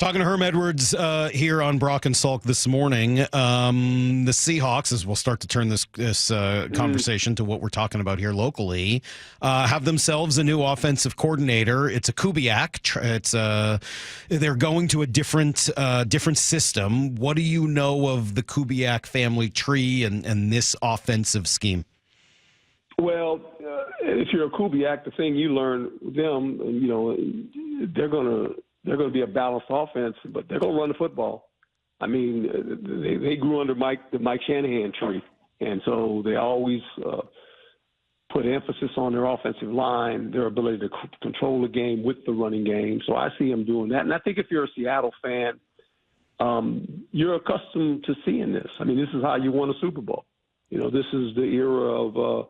Talking to Herm Edwards here on Brock and Salk this morning. The Seahawks, as we'll start to turn this conversation to what we're talking about here locally, have themselves a new offensive coordinator. It's a Kubiak. They're going to a different system. What do you know of the Kubiak family tree and this offensive scheme? Well, if you're a Kubiak, the thing you learn with them, they're going to be a balanced offense, but they're going to run the football. I mean, they grew under the Mike Shanahan tree, and so they always put emphasis on their offensive line, their ability to control the game with the running game. So I see them doing that. And I think if you're a Seattle fan, you're accustomed to seeing this. I mean, this is how you won a Super Bowl. This is the era of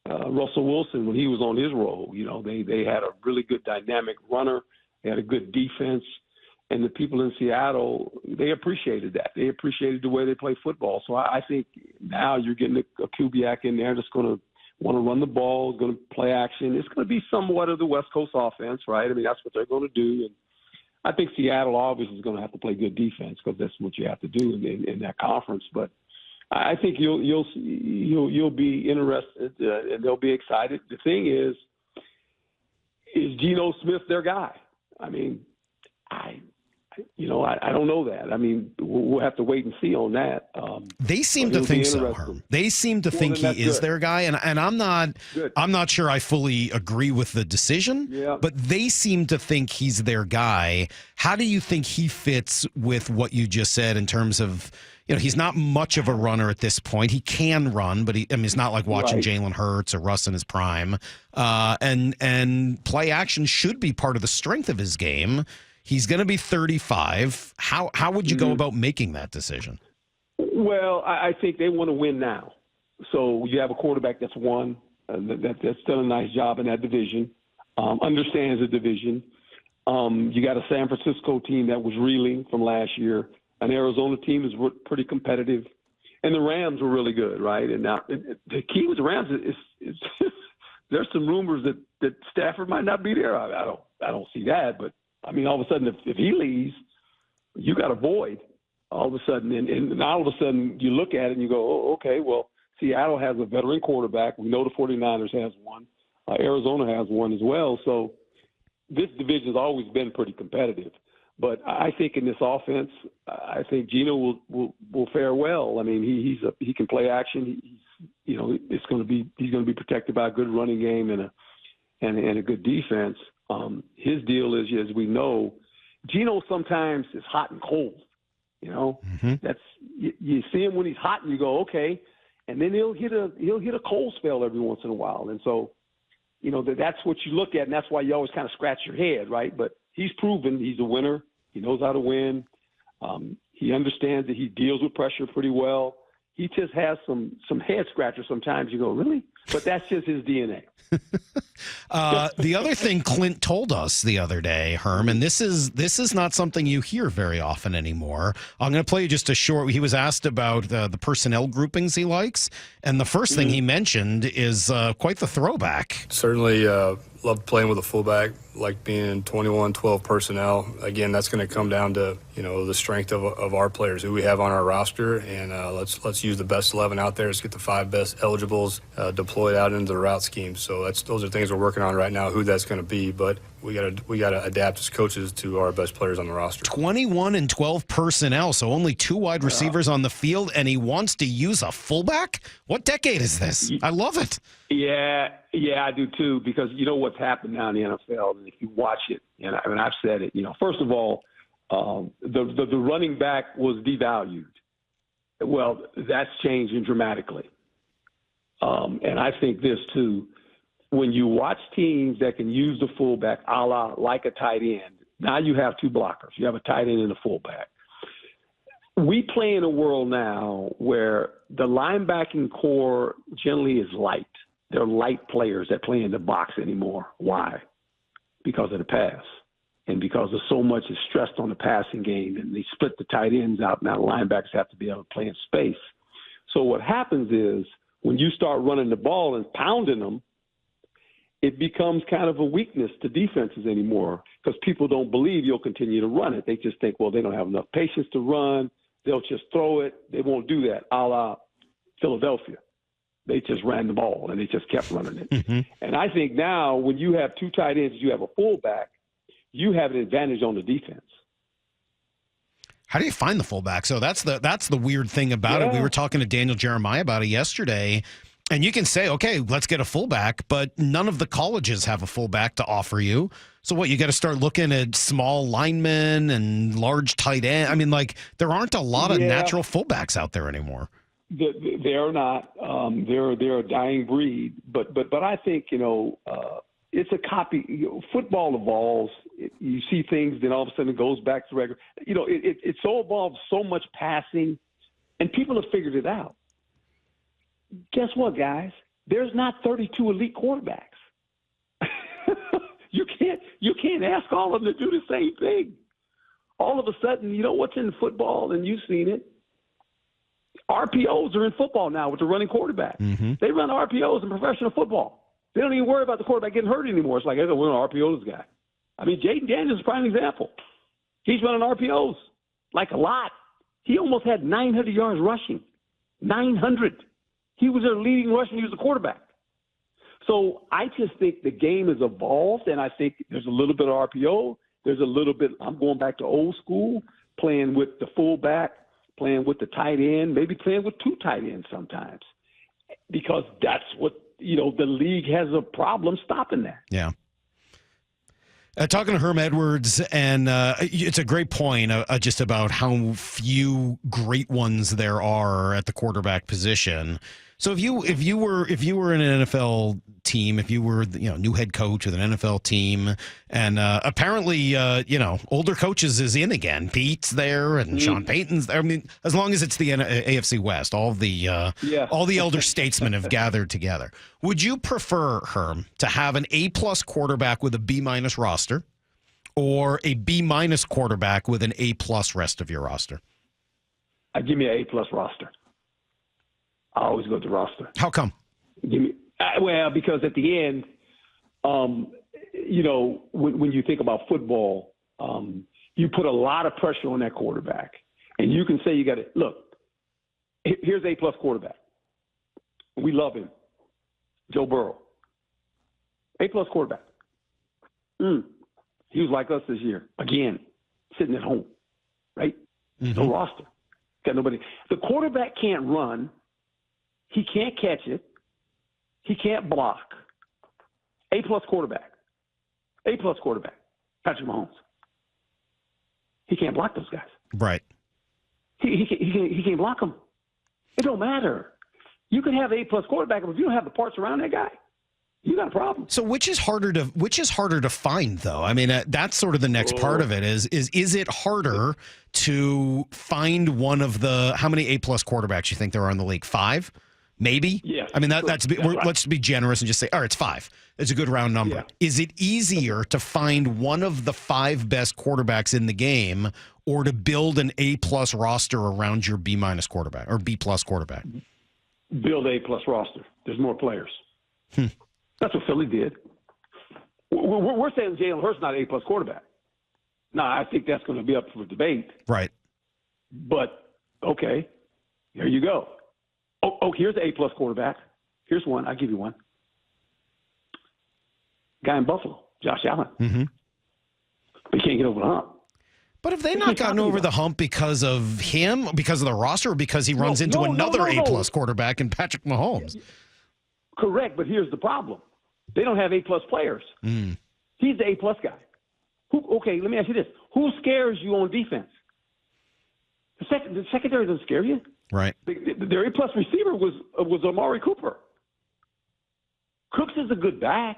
Russell Wilson when he was on his roll. They had a really good dynamic runner. They had a good defense, and the people in Seattle, they appreciated that. They appreciated the way they play football. So I think now you're getting a Kubiak in there that's going to want to run the ball, going to play action. It's going to be somewhat of the West Coast offense, right? I mean, that's what they're going to do. And I think Seattle obviously is going to have to play good defense because that's what you have to do in that conference. But I think you'll be interested and they'll be excited. The thing is Geno Smith their guy? I mean, I don't know that. I mean, we'll have to wait and see on that. They seem to think so, Herm. They seem to think he is their guy, and I'm not sure I fully agree with the decision. Yeah. But they seem to think he's their guy. How do you think he fits with what you just said in terms of? He's not much of a runner at this point. He can run, but it's not like watching Jalen Hurts or Russ in his prime. And play action should be part of the strength of his game. He's going to be 35. How would you go about making that decision? Well, I think they want to win now. So you have a quarterback that's won, that's done a nice job in that division, understands the division. You got a San Francisco team that was reeling from last year. An Arizona team is pretty competitive, and the Rams were really good, right? And now the key with the Rams is there's some rumors that Stafford might not be there. I don't see that, but I mean, all of a sudden, if he leaves, you got a void. All of a sudden, and all of a sudden, you look at it and you go, oh, okay, well, Seattle has a veteran quarterback. We know the 49ers has one. Arizona has one as well. So this division has always been pretty competitive. But I think in this offense, I think Geno will fare well. I mean, he can play action. He's going to be protected by a good running game and a good defense. His deal is, as we know, Geno sometimes is hot and cold. That's you see him when he's hot and you go okay, and then he'll hit a cold spell every once in a while. And so, that's what you look at, and that's why you always kind of scratch your head, right? But he's proven he's a winner. He knows how to win. He understands that he deals with pressure pretty well. He just has some head scratchers sometimes. You go, really? But that's just his DNA. The other thing Clint told us the other day, Herm, and this is not something you hear very often anymore. I'm going to play you just a short. He was asked about the personnel groupings he likes, and the first thing he mentioned is quite the throwback. Certainly love playing with a fullback, like being in 21-12 personnel. Again, that's going to come down to the strength of our players, who we have on our roster, and let's use the best 11 out there. Let's get the 5 best eligibles deployed out into the route scheme. So those are things we're working on right now, who that's going to be. But we got to adapt as coaches to our best players on the roster. 21-12 personnel, so only 2 wide receivers on the field, and he wants to use a fullback? What decade is this? I love it. Yeah, I do too, because you know what's happened now in the NFL, and if you watch it, and I've said it, first of all, the running back was devalued. Well, that's changing dramatically. And I think this too, when you watch teams that can use the fullback a la like a tight end, now you have 2 blockers. You have a tight end and a fullback. We play in a world now where the linebacking core generally is light. They're light players that play in the box anymore. Why? Because of the pass. And because of so much is stressed on the passing game, and they split the tight ends out. Now the linebackers have to be able to play in space. So what happens is when you start running the ball and pounding them, it becomes kind of a weakness to defenses anymore because people don't believe you'll continue to run it. They just think, well, they don't have enough patience to run. They'll just throw it. They won't do that, a la Philadelphia. They just ran the ball, and they just kept running it. Mm-hmm. And I think now when you have two tight ends, you have a fullback, you have an advantage on the defense. How do you find the fullback? So that's the weird thing about it. We were talking to Daniel Jeremiah about it yesterday, and you can say, okay, let's get a fullback, but none of the colleges have a fullback to offer you. So what, you got to start looking at small linemen and large tight end. I mean, like, there aren't a lot of natural fullbacks out there anymore. They're not. They're a dying breed. But I think, it's a copy. Football evolves. You see things, then all of a sudden it goes back to regular. It so evolved, so much passing, and people have figured it out. Guess what, guys? There's not 32 elite quarterbacks. You can't ask all of them to do the same thing. All of a sudden, what's in football, and you've seen it. RPOs are in football now with the running quarterback. Mm-hmm. They run RPOs in professional football. They don't even worry about the quarterback getting hurt anymore. It's like, we're going to RPO this guy. I mean, Jaden Daniels is a prime example. He's running RPOs like a lot. He almost had 900 yards rushing. 900. He was their leading rusher. He was the quarterback. So I just think the game has evolved, and I think there's a little bit of RPO. There's a little bit – I'm going back to old school, playing with the fullback, playing with the tight end, maybe playing with two tight ends sometimes, because that's what, the league has a problem stopping that. Yeah. Talking to Herm Edwards, and it's a great point just about how few great ones there are at the quarterback position. So if you were in an NFL team, if you were new head coach with an NFL team, and apparently older coaches is in again. Pete's there and Sean Payton's there. I mean, as long as it's the AFC West, all the elder statesmen have gathered together. Would you prefer, Herm, to have an A+ quarterback with a B- roster, or a B- quarterback with an A+ rest of your roster? Give me an A+ roster. I always go to the roster. How come? Because at the end, when you think about football, you put a lot of pressure on that quarterback. And you can say you got to – look, here's A+ quarterback. We love him. Joe Burrow. A+ quarterback. He was like us this year. Again, sitting at home, right? Mm-hmm. No roster. Got nobody. The quarterback can't run. He can't catch it. He can't block. A+ quarterback. A+ quarterback. Patrick Mahomes. He can't block those guys. Right. He can't block them. It don't matter. You can have an A+ quarterback, but if you don't have the parts around that guy, you got a problem. So which is harder to find, though? I mean, that's sort of the next part of it. Is it harder to find one of the, how many A+ quarterbacks you think there are in the league? 5? Maybe? Yeah. I mean, let's be generous and just say, all right, it's 5. It's a good round number. Yeah. Is it easier to find one of the 5 best quarterbacks in the game, or to build an A+ roster around your B- quarterback or B+ quarterback? Build A+ roster. There's more players. That's what Philly did. We're saying Jalen Hurts not an A+ quarterback. No, I think that's going to be up for debate. Right. But, okay, there you go. Oh, here's the A+ quarterback. Here's one. I'll give you one. Guy in Buffalo, Josh Allen. Mm-hmm. But he can't get over the hump. But have they not gotten over the hump because of him, because of the roster, or because he runs into another A+ quarterback in Patrick Mahomes? Correct, but here's the problem. They don't have A+ players. He's the A+ guy. Okay, let me ask you this. Who scares you on defense? The secondary doesn't scare you. Right. Their A+ receiver was Amari Cooper. Cooks is a good back.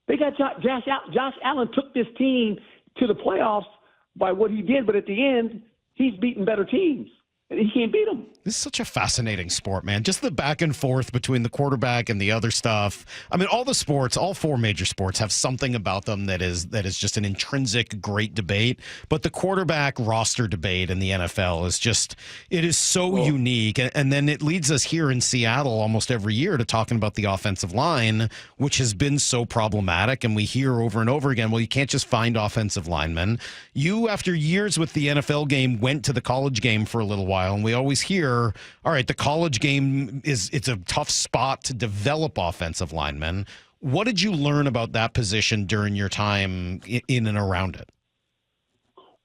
They got Josh Allen took this team to the playoffs by what he did, but at the end, he's beaten better teams. and he can't beat them. This is such a fascinating sport, man. Just the back and forth between the quarterback and the other stuff. I mean, all the sports, all four major sports have something about them that is just an intrinsic great debate. But the quarterback roster debate in the NFL is just, it is so unique. And then it leads us here in Seattle almost every year to talking about the offensive line, which has been so problematic. And we hear over and over again, well, you can't just find offensive linemen. You, after years with the NFL game, went to the college game for a little while. And we always hear, all right, the college game it's a tough spot to develop offensive linemen. What did you learn about that position during your time in and around it?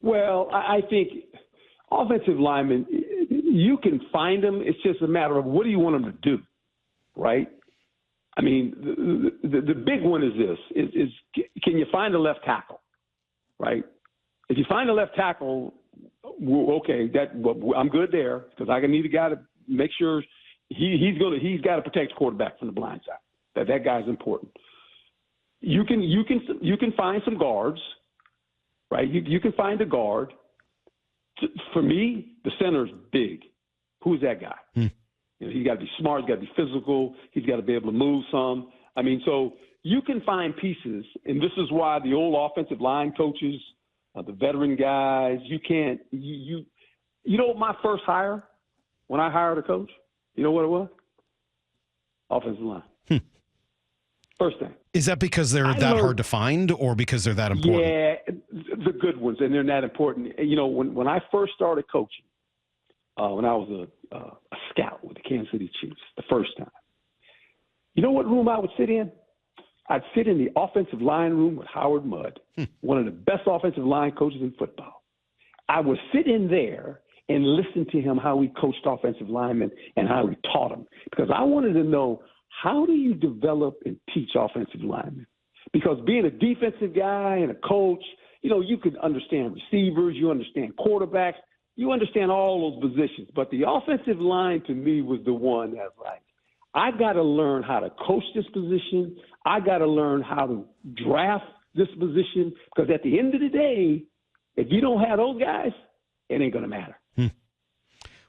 Well, I think offensive linemen, you can find them. It's just a matter of what do you want them to do, right? I mean, the big one is this, is can you find a left tackle, right? If you find a left tackle, okay, I'm good there because I need a guy to make sure he's got to protect the quarterback from the blind side. That guy's important. You can find some guards, right? You can find a guard. For me, the center's big. Who's that guy? You know, he's got to be smart. He's got to be physical. He's got to be able to move some. I mean, so you can find pieces, and this is why the old offensive line coaches, the veteran guys, you know my first hire when I hired a coach, you know what it was? Offensive line. First thing. Is that because they're hard to find or because they're that important? Yeah, the good ones, and they're that important. You know, when I first started coaching, when I was a scout with the Kansas City Chiefs the first time, you know what room I would sit in? I'd sit in the offensive line room with Howard Mudd, one of the best offensive line coaches in football. I would sit in there and listen to him how he coached offensive linemen and how he taught them. Because I wanted to know, how do you develop and teach offensive linemen? Because being a defensive guy and a coach, you know, you can understand receivers, you understand quarterbacks, you understand all those positions. But the offensive line to me was the one that's like, I got to learn how to coach this position. I got to learn how to draft this position because at the end of the day, if you don't have those guys, it ain't going to matter.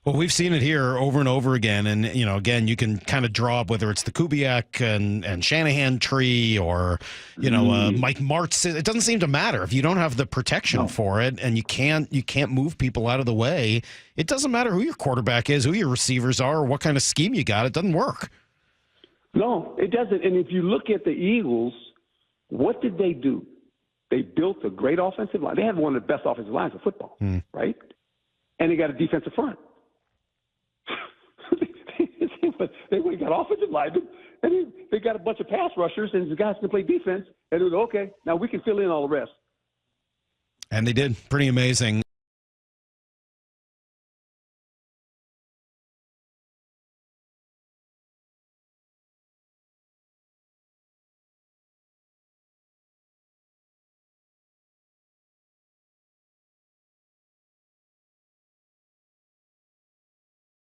Well, we've seen it here over and over again. And, you know, again, you can kind of draw up whether it's the Kubiak and Shanahan tree or, you know, Mike Martz. It doesn't seem to matter if you don't have the protection for it and you can't move people out of the way. It doesn't matter who your quarterback is, who your receivers are, or what kind of scheme you got. It doesn't work. No, it doesn't. And if you look at the Eagles, what did they do? They built a great offensive line. They have one of the best offensive lines in football, right? And they got a defensive front. But they got offensive linemen, and they got a bunch of pass rushers, and the guys can play defense. And it was okay. Now we can fill in all the rest. And they did. Pretty amazing.